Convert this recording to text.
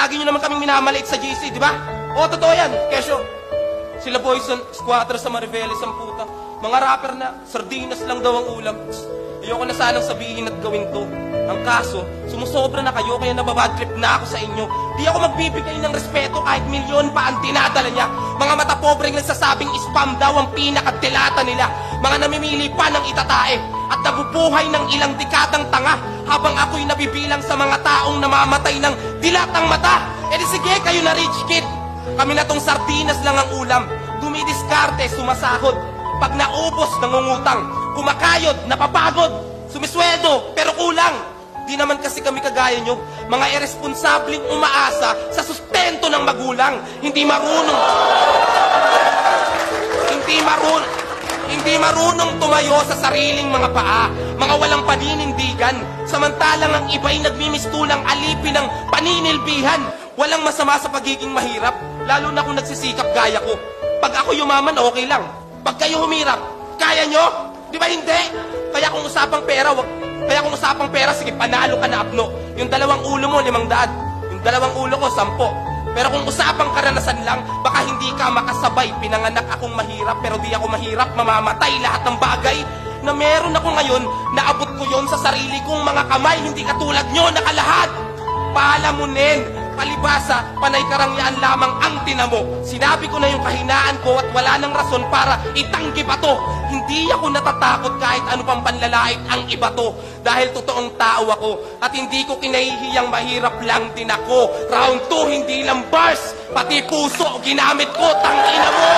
lagi nyo naman kaming minamaliit sa GC, di ba? Oo, totoo yan. Kesyo, sila Poison, Squatter sa Mariveles ang puta. Mga rapper na, sardinas lang daw ang ulam. Ayoko na sanang sabihin at gawin to. Ang kaso, sumusobra na kayo kaya nababad trip na ako sa inyo. Di ako magbibigay ng respeto kahit milyon pa ang dinadala niya. Mga mata pobreng nagsasabing spam daw ang pinakatilata nila. Mga namimili pa ng itatae at nabubuhay ng ilang dekadang tanga habang ako'y nabibilang sa mga taong namamatay ng dilatang mata. E di sige, kayo na rich kid. Kami na tong sardinas lang ang ulam. Dumidiskarte, sumasahod. Pag naubos, nangungutang. Kumakayod, napapagod. Sumisweldo, pero kulang. Di naman kasi kami kagaya nyo. Mga irresponsableng umaasa sa sustento ng magulang. Hindi marunong tumayo sa sariling mga paa. Mga walang paninindigan. Samantalang ang iba'y nagmimistulang alipin ng paninilbihan. Walang masama sa pagiging mahirap. Lalo na kung nagsisikap gaya ko. Pag ako yumaman, okay lang. Pag kayo humirap, kaya nyo? Di ba hindi? Kaya kung usapang pera, sige, panalo ka na apno. Yung dalawang ulo mo, 500. Yung dalawang ulo ko, 10. Pero kung usapang karanasan lang, baka hindi ka makasabay. Pinanganak akong mahirap, pero di ako mahirap. Mamamatay lahat ng bagay na meron ako ngayon. Naabot ko yon sa sarili kong mga kamay. Hindi katulad nyo, nakalahad. Palamunin. Palibasa, panay karangyaan lamang ang tinamo. Sinabi ko na yung kahinaan ko at wala nang rason para itanggi pa to. Hindi ako natatakot kahit ano pang panlalait ang iba to. Dahil totoong tao ako at hindi ko kinahihiyang mahirap lang din ako. Round 2, hindi lang bars, pati puso ginamit ko, tangina mo!